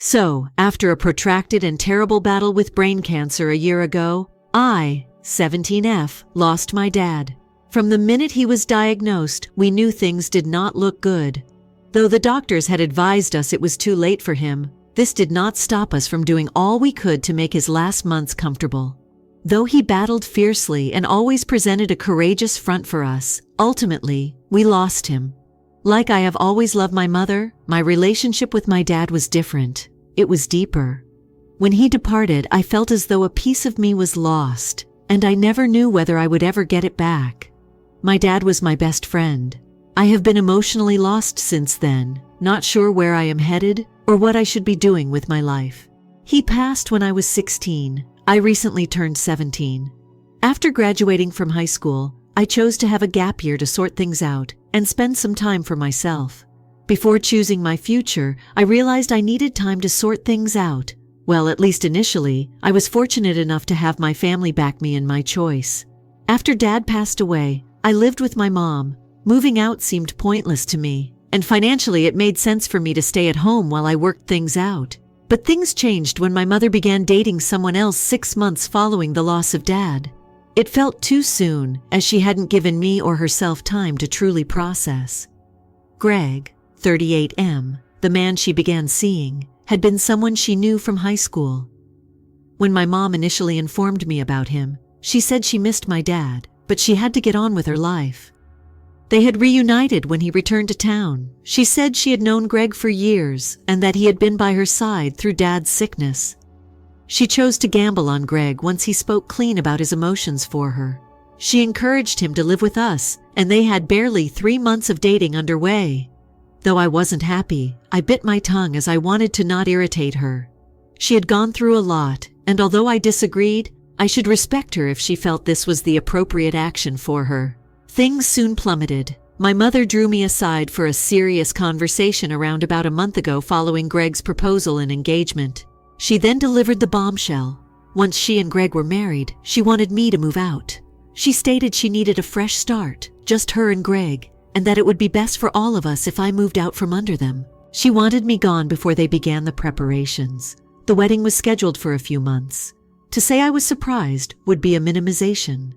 So, after a protracted and terrible battle with brain cancer a year ago, I, 17F, lost my dad. From the minute he was diagnosed, we knew things did not look good. Though the doctors had advised us it was too late for him, this did not stop us from doing all we could to make his last months comfortable. Though he battled fiercely and always presented a courageous front for us, ultimately, we lost him. Like I have always loved my mother, my relationship with my dad was different. It was deeper. When he departed, I felt as though a piece of me was lost, and I never knew whether I would ever get it back. My dad was my best friend. I have been emotionally lost since then, not sure where I am headed or what I should be doing with my life. He passed when I was 16. I recently turned 17. After graduating from high school, I chose to have a gap year to sort things out and spend some time for myself. Before choosing my future, I realized I needed time to sort things out. Well, at least initially, I was fortunate enough to have my family back me in my choice. After Dad passed away, I lived with my mom. Moving out seemed pointless to me, and financially it made sense for me to stay at home while I worked things out. But things changed when my mother began dating someone else 6 months following the loss of Dad. It felt too soon, as she hadn't given me or herself time to truly process. Greg, 38M, the man she began seeing, had been someone she knew from high school. When my mom initially informed me about him, she said she missed my dad, but she had to get on with her life. They had reunited when he returned to town. She said she had known Greg for years and that he had been by her side through Dad's sickness. She chose to gamble on Greg once he spoke clean about his emotions for her. She encouraged him to live with us, and they had barely 3 months of dating underway. Though I wasn't happy, I bit my tongue as I wanted to not irritate her. She had gone through a lot, and although I disagreed, I should respect her if she felt this was the appropriate action for her. Things soon plummeted. My mother drew me aside for a serious conversation around about a month ago following Greg's proposal and engagement. She then delivered the bombshell. Once she and Greg were married, she wanted me to move out. She stated she needed a fresh start, just her and Greg, and that it would be best for all of us if I moved out from under them. She wanted me gone before they began the preparations. The wedding was scheduled for a few months. To say I was surprised would be a minimization.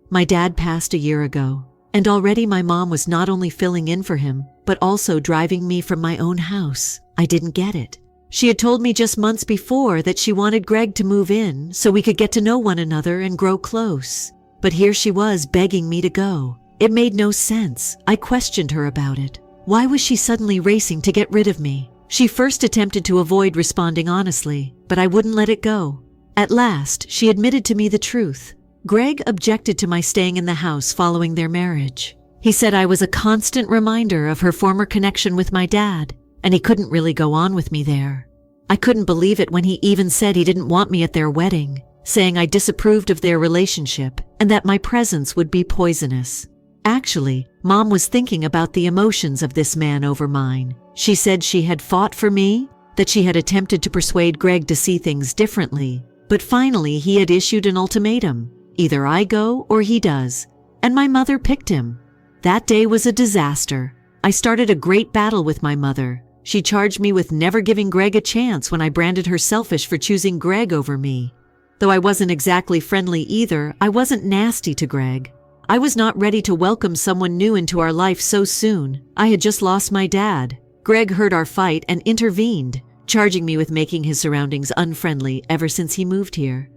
My dad passed a year ago, and already my mom was not only filling in for him, but also driving me from my own house. I didn't get it. She had told me just months before that she wanted Greg to move in so we could get to know one another and grow close. But here she was begging me to go. It made no sense. I questioned her about it. Why was she suddenly racing to get rid of me? She first attempted to avoid responding honestly, but I wouldn't let it go. At last, she admitted to me the truth. Greg objected to my staying in the house following their marriage. He said I was a constant reminder of her former connection with my dad, and he couldn't really go on with me there. I couldn't believe it when he even said he didn't want me at their wedding, saying I disapproved of their relationship and that my presence would be poisonous. Actually, Mom was thinking about the emotions of this man over mine. She said she had fought for me, that she had attempted to persuade Greg to see things differently, but finally he had issued an ultimatum. Either I go or he does. And my mother picked him. That day was a disaster. I started a great battle with my mother. She charged me with never giving Greg a chance when I branded her selfish for choosing Greg over me. Though I wasn't exactly friendly either, I wasn't nasty to Greg. I was not ready to welcome someone new into our life so soon. I had just lost my dad. Greg heard our fight and intervened, charging me with making his surroundings unfriendly ever since he moved here.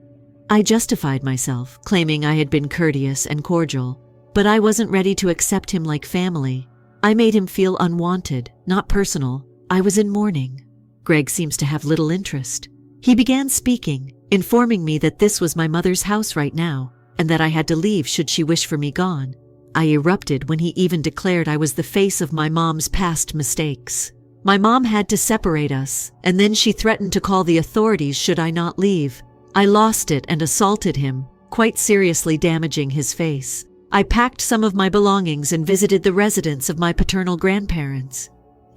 I justified myself, claiming I had been courteous and cordial, but I wasn't ready to accept him like family. I made him feel unwanted, not personal. I was in mourning. Greg seems to have little interest. He began speaking, informing me that this was my mother's house right now, and that I had to leave should she wish for me gone. I erupted when he even declared I was the face of my mom's past mistakes. My mom had to separate us, and then she threatened to call the authorities should I not leave. I lost it and assaulted him, quite seriously damaging his face. I packed some of my belongings and visited the residence of my paternal grandparents.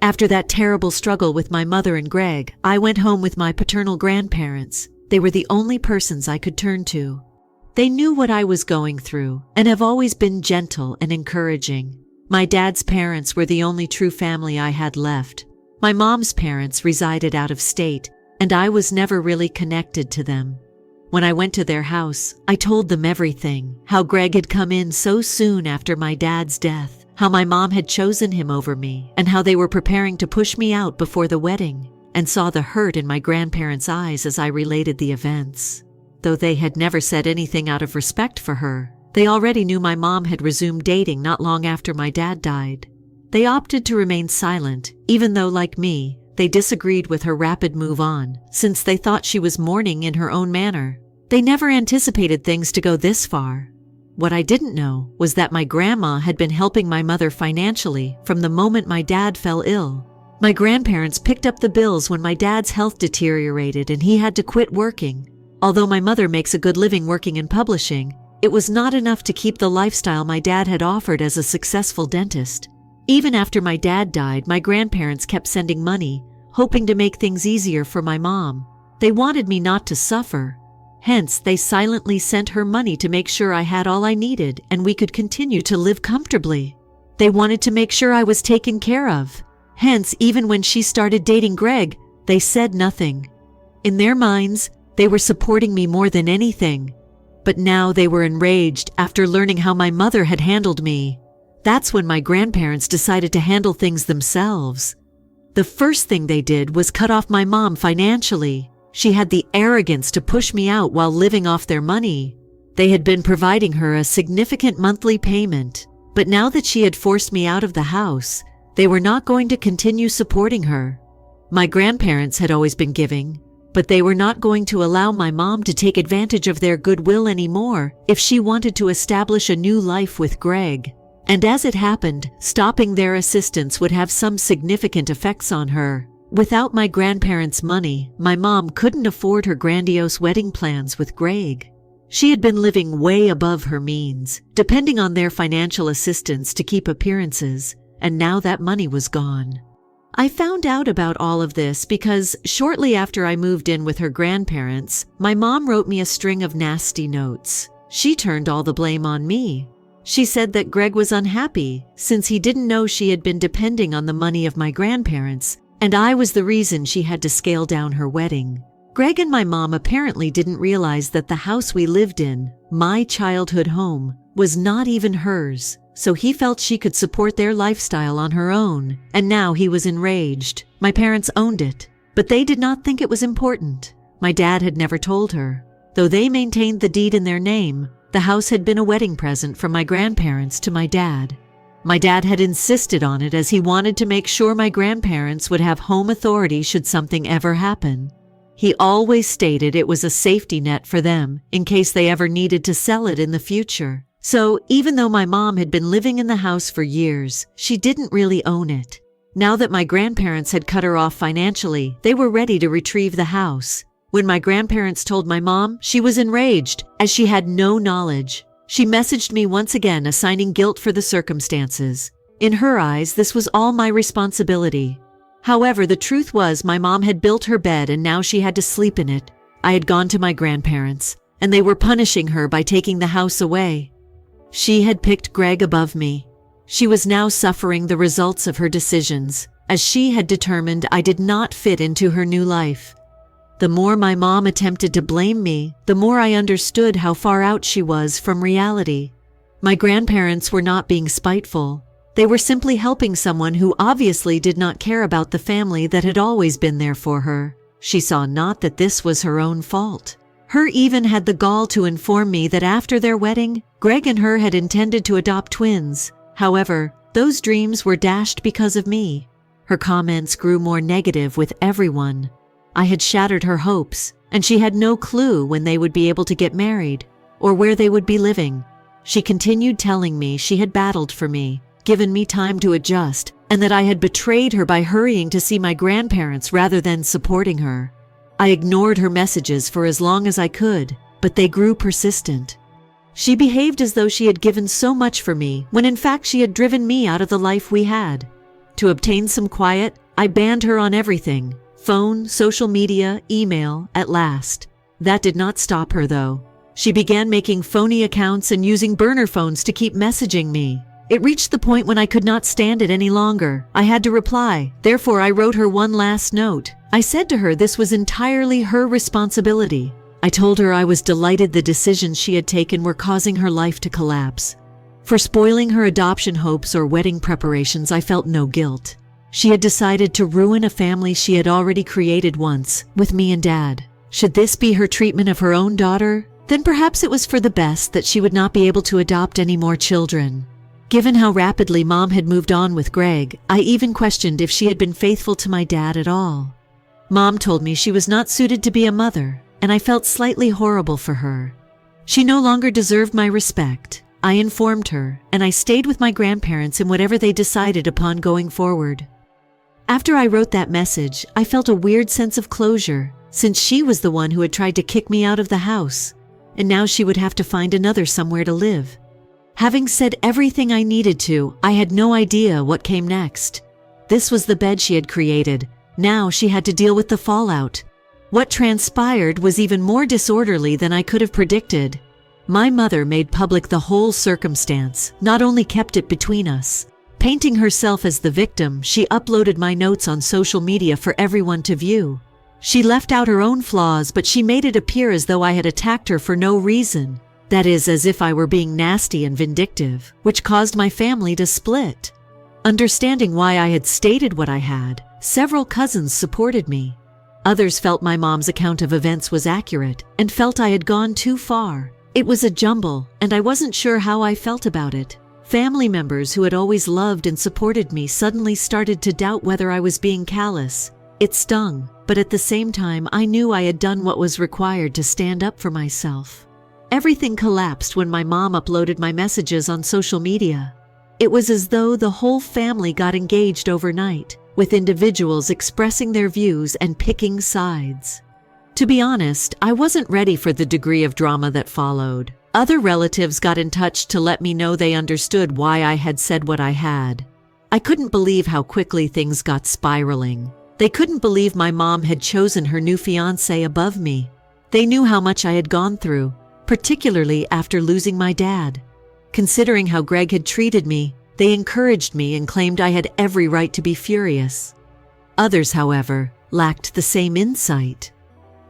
After that terrible struggle with my mother and Greg, I went home with my paternal grandparents. They were the only persons I could turn to. They knew what I was going through and have always been gentle and encouraging. My dad's parents were the only true family I had left. My mom's parents resided out of state, and I was never really connected to them. When I went to their house, I told them everything, how Greg had come in so soon after my dad's death, how my mom had chosen him over me, and how they were preparing to push me out before the wedding, and saw the hurt in my grandparents' eyes as I related the events. Though they had never said anything out of respect for her, they already knew my mom had resumed dating not long after my dad died. They opted to remain silent, even though, like me, they disagreed with her rapid move on, since they thought she was mourning in her own manner. They never anticipated things to go this far. What I didn't know was that my grandma had been helping my mother financially from the moment my dad fell ill. My grandparents picked up the bills when my dad's health deteriorated and he had to quit working. Although my mother makes a good living working in publishing, it was not enough to keep the lifestyle my dad had offered as a successful dentist. Even after my dad died, my grandparents kept sending money, hoping to make things easier for my mom. They wanted me not to suffer. Hence, they silently sent her money to make sure I had all I needed and we could continue to live comfortably. They wanted to make sure I was taken care of. Hence, even when she started dating Greg, they said nothing. In their minds, they were supporting me more than anything. But now they were enraged after learning how my mother had handled me. That's when my grandparents decided to handle things themselves. The first thing they did was cut off my mom financially. She had the arrogance to push me out while living off their money. They had been providing her a significant monthly payment, but now that she had forced me out of the house, they were not going to continue supporting her. My grandparents had always been giving, but they were not going to allow my mom to take advantage of their goodwill anymore if she wanted to establish a new life with Greg. And as it happened, stopping their assistance would have some significant effects on her. Without my grandparents' money, my mom couldn't afford her grandiose wedding plans with Greg. She had been living way above her means, depending on their financial assistance to keep appearances, and now that money was gone. I found out about all of this because shortly after I moved in with her grandparents, my mom wrote me a string of nasty notes. She turned all the blame on me. She said that Greg was unhappy since he didn't know she had been depending on the money of my grandparents, and I was the reason she had to scale down her wedding. Greg and my mom apparently didn't realize that the house we lived in, my childhood home, was not even hers, so he felt she could support their lifestyle on her own, and now he was enraged. My parents owned it, but they did not think it was important. My dad had never told her. Though they maintained the deed in their name, the house had been a wedding present from my grandparents to my dad. My dad had insisted on it as he wanted to make sure my grandparents would have home authority should something ever happen. He always stated it was a safety net for them in case they ever needed to sell it in the future. So even though my mom had been living in the house for years, she didn't really own it. Now that my grandparents had cut her off financially, they were ready to retrieve the house. When my grandparents told my mom, she was enraged as she had no knowledge. She messaged me once again, assigning guilt for the circumstances. In her eyes, this was all my responsibility. However, the truth was my mom had built her bed and now she had to sleep in it. I had gone to my grandparents, and they were punishing her by taking the house away. She had picked Greg above me. She was now suffering the results of her decisions, as she had determined I did not fit into her new life. The more my mom attempted to blame me, the more I understood how far out she was from reality. My grandparents were not being spiteful. They were simply helping someone who obviously did not care about the family that had always been there for her. She saw not that this was her own fault. Her even had the gall to inform me that after their wedding, Greg and her had intended to adopt twins. However, those dreams were dashed because of me. Her comments grew more negative with everyone. I had shattered her hopes, and she had no clue when they would be able to get married, or where they would be living. She continued telling me she had battled for me, given me time to adjust, and that I had betrayed her by hurrying to see my grandparents rather than supporting her. I ignored her messages for as long as I could, but they grew persistent. She behaved as though she had given so much for me, when in fact she had driven me out of the life we had. To obtain some quiet, I banned her on everything. Phone, social media, email, at last. That did not stop her though. She began making phony accounts and using burner phones to keep messaging me. It reached the point when I could not stand it any longer. I had to reply. Therefore, I wrote her one last note. I said to her this was entirely her responsibility. I told her I was delighted the decisions she had taken were causing her life to collapse. For spoiling her adoption hopes or wedding preparations, I felt no guilt. She had decided to ruin a family she had already created once, with me and Dad. Should this be her treatment of her own daughter? Then perhaps it was for the best that she would not be able to adopt any more children. Given how rapidly Mom had moved on with Greg, I even questioned if she had been faithful to my dad at all. Mom told me she was not suited to be a mother, and I felt slightly horrible for her. She no longer deserved my respect. I informed her, and I stayed with my grandparents in whatever they decided upon going forward. After I wrote that message, I felt a weird sense of closure, since she was the one who had tried to kick me out of the house, and now she would have to find another somewhere to live. Having said everything I needed to, I had no idea what came next. This was the bed she had created. Now she had to deal with the fallout. What transpired was even more disorderly than I could have predicted. My mother made public the whole circumstance, not only kept it between us. Painting herself as the victim, she uploaded my notes on social media for everyone to view. She left out her own flaws, but she made it appear as though I had attacked her for no reason. That is, as if I were being nasty and vindictive, which caused my family to split. Understanding why I had stated what I had, several cousins supported me. Others felt my mom's account of events was accurate and felt I had gone too far. It was a jumble, and I wasn't sure how I felt about it. Family members who had always loved and supported me suddenly started to doubt whether I was being callous. It stung, but at the same time I knew I had done what was required to stand up for myself. Everything collapsed when my mom uploaded my messages on social media. It was as though the whole family got engaged overnight, with individuals expressing their views and picking sides. To be honest, I wasn't ready for the degree of drama that followed. Other relatives got in touch to let me know they understood why I had said what I had. I couldn't believe how quickly things got spiraling. They couldn't believe my mom had chosen her new fiancé above me. They knew how much I had gone through, particularly after losing my dad. Considering how Greg had treated me, they encouraged me and claimed I had every right to be furious. Others, however, lacked the same insight.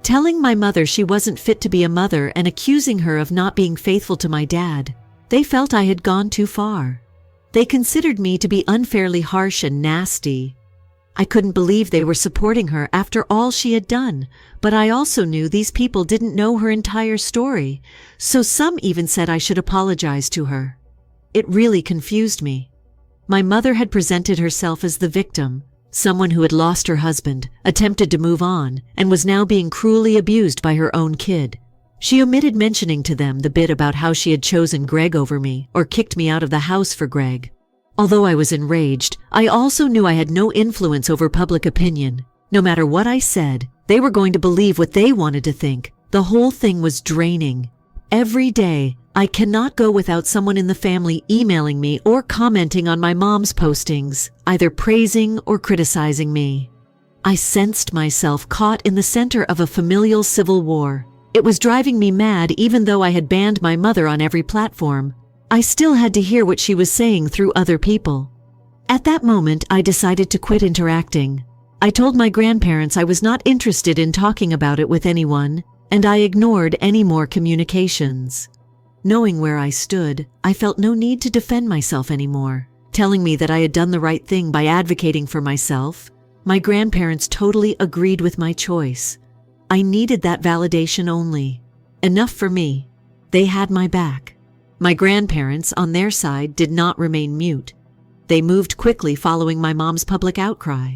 Telling my mother she wasn't fit to be a mother and accusing her of not being faithful to my dad, they felt I had gone too far. They considered me to be unfairly harsh and nasty. I couldn't believe they were supporting her after all she had done, but I also knew these people didn't know her entire story, so some even said I should apologize to her. It really confused me. My mother had presented herself as the victim, someone who had lost her husband, attempted to move on, and was now being cruelly abused by her own kid. She omitted mentioning to them the bit about how she had chosen Greg over me or kicked me out of the house for Greg. Although I was enraged, I also knew I had no influence over public opinion. No matter what I said, they were going to believe what they wanted to think. The whole thing was draining. Every day, I cannot go without someone in the family emailing me or commenting on my mom's postings, either praising or criticizing me. I sensed myself caught in the center of a familial civil war. It was driving me mad even though I had banned my mother on every platform. I still had to hear what she was saying through other people. At that moment, I decided to quit interacting. I told my grandparents I was not interested in talking about it with anyone, and I ignored any more communications. Knowing where I stood, I felt no need to defend myself anymore. Telling me that I had done the right thing by advocating for myself, my grandparents totally agreed with my choice. I needed that validation only. Enough for me. They had my back. My grandparents, on their side, did not remain mute. They moved quickly following my mom's public outcry.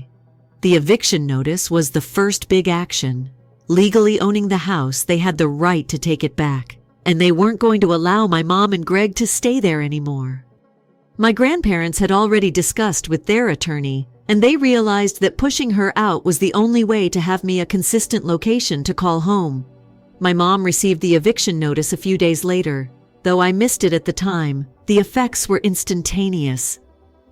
The eviction notice was the first big action. Legally owning the house, they had the right to take it back, and they weren't going to allow my mom and Greg to stay there anymore. My grandparents had already discussed with their attorney, and they realized that pushing her out was the only way to have me a consistent location to call home. My mom received the eviction notice a few days later. Though I missed it at the time, the effects were instantaneous.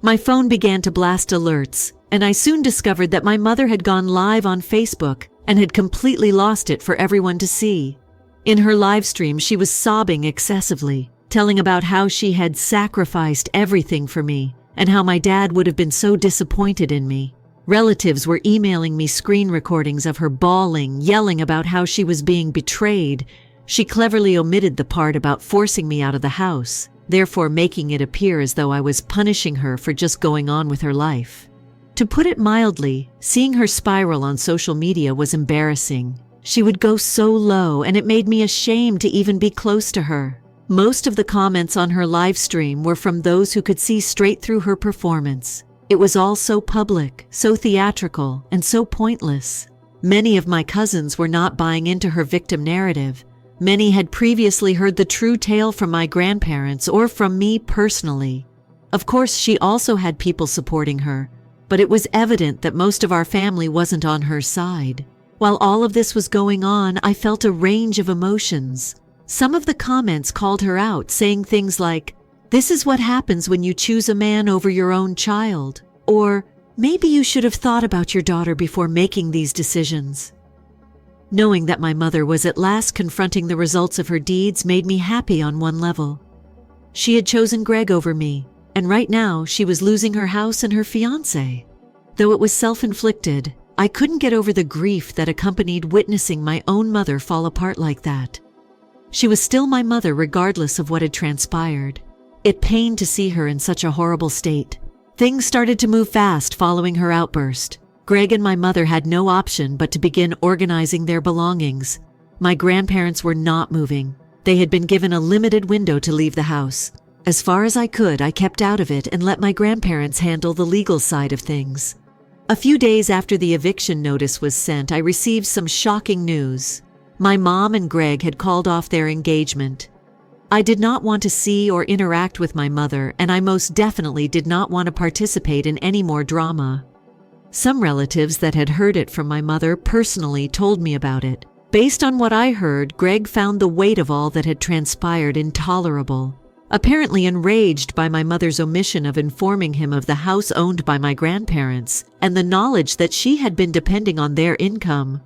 My phone began to blast alerts, and I soon discovered that my mother had gone live on Facebook and had completely lost it for everyone to see. In her live stream, she was sobbing excessively, telling about how she had sacrificed everything for me and how my dad would have been so disappointed in me. Relatives were emailing me screen recordings of her bawling, yelling about how she was being betrayed. She cleverly omitted the part about forcing me out of the house, therefore making it appear as though I was punishing her for just going on with her life. To put it mildly, seeing her spiral on social media was embarrassing. She would go so low, and it made me ashamed to even be close to her. Most of the comments on her live stream were from those who could see straight through her performance. It was all so public, so theatrical, and so pointless. Many of my cousins were not buying into her victim narrative. Many had previously heard the true tale from my grandparents or from me personally. Of course, she also had people supporting her, but it was evident that most of our family wasn't on her side. While all of this was going on, I felt a range of emotions. Some of the comments called her out, saying things like, "This is what happens when you choose a man over your own child," or "Maybe you should have thought about your daughter before making these decisions." Knowing that my mother was at last confronting the results of her deeds made me happy on one level. She had chosen Greg over me, and right now she was losing her house and her fiancé. Though it was self-inflicted, I couldn't get over the grief that accompanied witnessing my own mother fall apart like that. She was still my mother regardless of what had transpired. It pained to see her in such a horrible state. Things started to move fast following her outburst. Greg and my mother had no option but to begin organizing their belongings. My grandparents were not moving. They had been given a limited window to leave the house. As far as I could, I kept out of it and let my grandparents handle the legal side of things. A few days after the eviction notice was sent, I received some shocking news. My mom and Greg had called off their engagement. I did not want to see or interact with my mother, and I most definitely did not want to participate in any more drama. Some relatives that had heard it from my mother personally told me about it. Based on what I heard, Greg found the weight of all that had transpired intolerable. Apparently enraged by my mother's omission of informing him of the house owned by my grandparents and the knowledge that she had been depending on their income.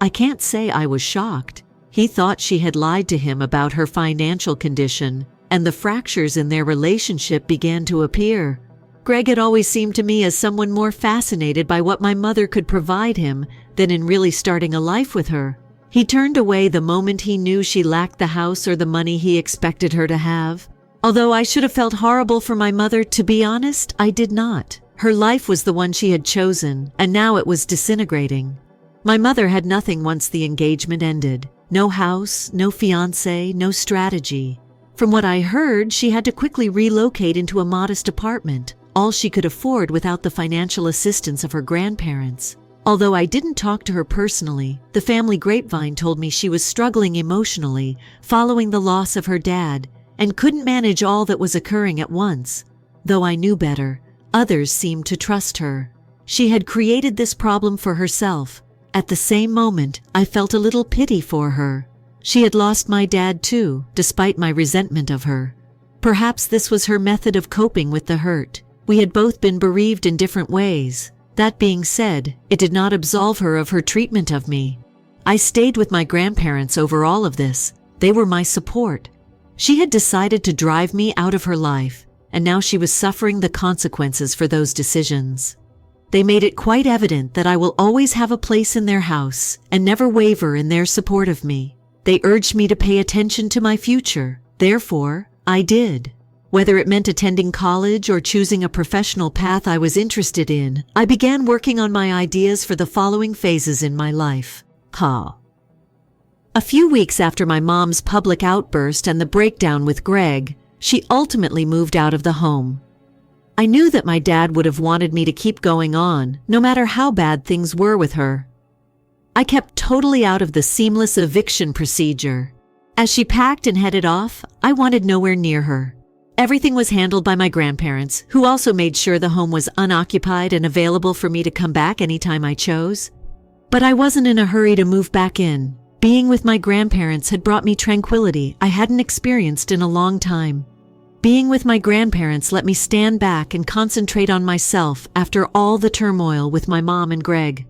I can't say I was shocked. He thought she had lied to him about her financial condition, and the fractures in their relationship began to appear. Greg had always seemed to me as someone more fascinated by what my mother could provide him than in really starting a life with her. He turned away the moment he knew she lacked the house or the money he expected her to have. Although I should have felt horrible for my mother, to be honest, I did not. Her life was the one she had chosen, and now it was disintegrating. My mother had nothing once the engagement ended. No house, no fiancé, no strategy. From what I heard, she had to quickly relocate into a modest apartment, all she could afford without the financial assistance of her grandparents. Although I didn't talk to her personally, the family grapevine told me she was struggling emotionally following the loss of her dad, and couldn't manage all that was occurring at once. Though I knew better, others seemed to trust her. She had created this problem for herself. At the same moment, I felt a little pity for her. She had lost my dad too, despite my resentment of her. Perhaps this was her method of coping with the hurt. We had both been bereaved in different ways. That being said, it did not absolve her of her treatment of me. I stayed with my grandparents over all of this. They were my support. She had decided to drive me out of her life, and now she was suffering the consequences for those decisions. They made it quite evident that I will always have a place in their house and never waver in their support of me. They urged me to pay attention to my future. Therefore, I did. Whether it meant attending college or choosing a professional path I was interested in, I began working on my ideas for the following phases in my life. A few weeks after my mom's public outburst and the breakdown with Greg, she ultimately moved out of the home. I knew that my dad would have wanted me to keep going on, no matter how bad things were with her. I kept totally out of the seamless eviction procedure. As she packed and headed off, I wanted nowhere near her. Everything was handled by my grandparents, who also made sure the home was unoccupied and available for me to come back anytime I chose. But I wasn't in a hurry to move back in. Being with my grandparents had brought me tranquility I hadn't experienced in a long time. Being with my grandparents let me stand back and concentrate on myself after all the turmoil with my mom and Greg.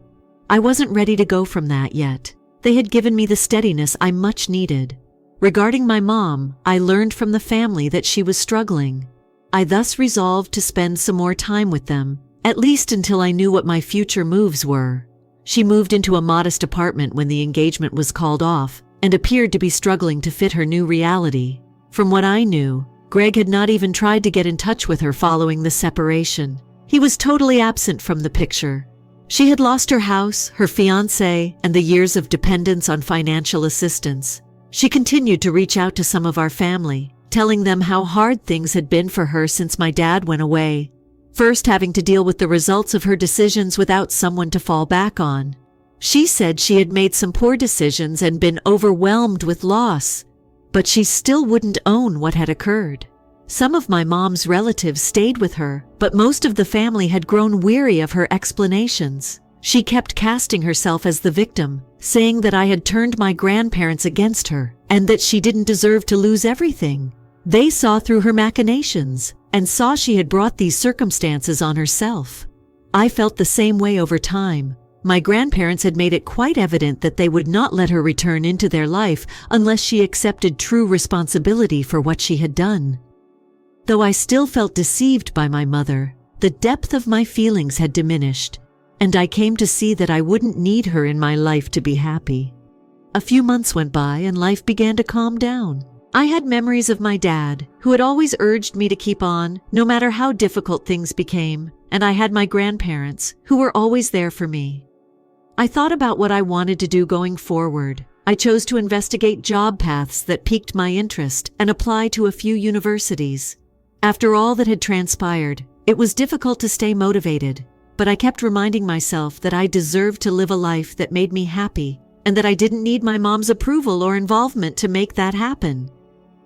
I wasn't ready to go from that yet. They had given me the steadiness I much needed. Regarding my mom, I learned from the family that she was struggling. I thus resolved to spend some more time with them, at least until I knew what my future moves were. She moved into a modest apartment when the engagement was called off and appeared to be struggling to fit her new reality. From what I knew, Greg had not even tried to get in touch with her following the separation. He was totally absent from the picture. She had lost her house, her fiancé, and the years of dependence on financial assistance. She continued to reach out to some of our family, telling them how hard things had been for her since my dad went away. First, having to deal with the results of her decisions without someone to fall back on. She said she had made some poor decisions and been overwhelmed with loss, but she still wouldn't own what had occurred. Some of my mom's relatives stayed with her, but most of the family had grown weary of her explanations. She kept casting herself as the victim, saying that I had turned my grandparents against her and that she didn't deserve to lose everything. They saw through her machinations and saw she had brought these circumstances on herself. I felt the same way over time. My grandparents had made it quite evident that they would not let her return into their life unless she accepted true responsibility for what she had done. Though I still felt deceived by my mother, the depth of my feelings had diminished, and I came to see that I wouldn't need her in my life to be happy. A few months went by and life began to calm down. I had memories of my dad, who had always urged me to keep on, no matter how difficult things became, and I had my grandparents, who were always there for me. I thought about what I wanted to do going forward. I chose to investigate job paths that piqued my interest and apply to a few universities. After all that had transpired, it was difficult to stay motivated, but I kept reminding myself that I deserved to live a life that made me happy and that I didn't need my mom's approval or involvement to make that happen.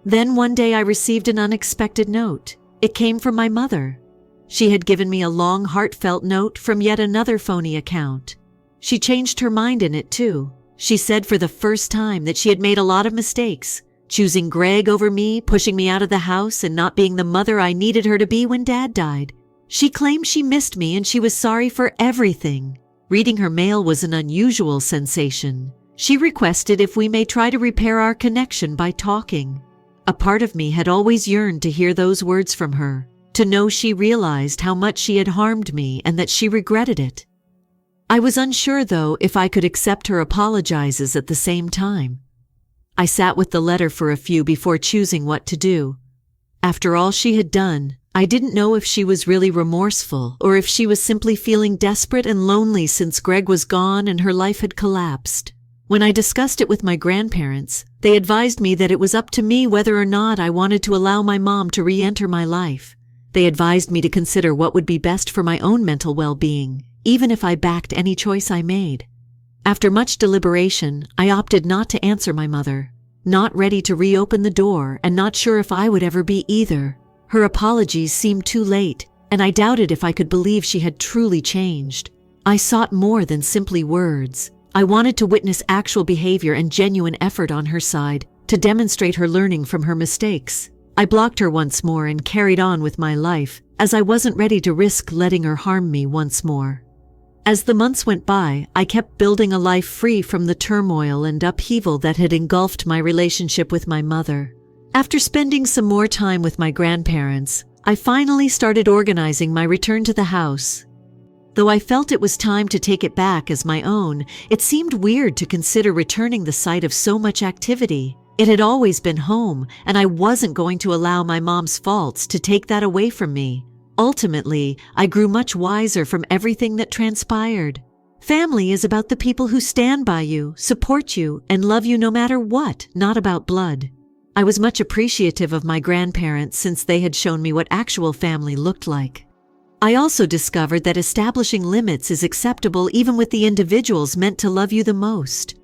Then one day I received an unexpected note. It came from my mother. She had given me a long, heartfelt note from yet another phony account. She changed her mind in it too. She said for the first time that she had made a lot of mistakes, choosing Greg over me, pushing me out of the house, and not being the mother I needed her to be when Dad died. She claimed she missed me and she was sorry for everything. Reading her mail was an unusual sensation. She requested if we may try to repair our connection by talking. A part of me had always yearned to hear those words from her, to know she realized how much she had harmed me and that she regretted it. I was unsure, though, if I could accept her apologizes at the same time. I sat with the letter for a few before choosing what to do. After all she had done, I didn't know if she was really remorseful or if she was simply feeling desperate and lonely since Greg was gone and her life had collapsed. When I discussed it with my grandparents, they advised me that it was up to me whether or not I wanted to allow my mom to re-enter my life. They advised me to consider what would be best for my own mental well-being, even if I backed any choice I made. After much deliberation, I opted not to answer my mother, not ready to reopen the door and not sure if I would ever be either. Her apologies seemed too late, and I doubted if I could believe she had truly changed. I sought more than simply words. I wanted to witness actual behavior and genuine effort on her side, to demonstrate her learning from her mistakes. I blocked her once more and carried on with my life, as I wasn't ready to risk letting her harm me once more. As the months went by, I kept building a life free from the turmoil and upheaval that had engulfed my relationship with my mother. After spending some more time with my grandparents, I finally started organizing my return to the house. Though I felt it was time to take it back as my own, it seemed weird to consider returning the site of so much activity. It had always been home, and I wasn't going to allow my mom's faults to take that away from me. Ultimately, I grew much wiser from everything that transpired. Family is about the people who stand by you, support you, and love you no matter what, not about blood. I was much appreciative of my grandparents since they had shown me what actual family looked like. I also discovered that establishing limits is acceptable even with the individuals meant to love you the most.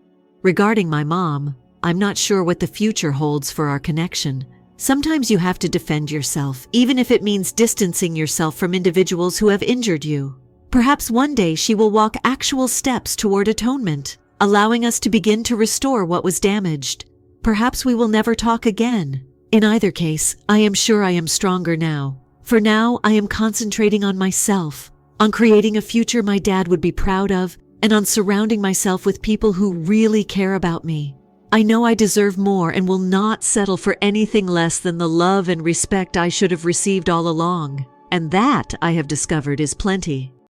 Regarding my mom, I'm not sure what the future holds for our connection. Sometimes you have to defend yourself, even if it means distancing yourself from individuals who have injured you. Perhaps one day she will walk actual steps toward atonement, allowing us to begin to restore what was damaged. Perhaps we will never talk again. In either case, I am sure I am stronger now. For now, I am concentrating on myself, on creating a future my dad would be proud of, and on surrounding myself with people who really care about me. I know I deserve more and will not settle for anything less than the love and respect I should have received all along. And that, I have discovered, is plenty.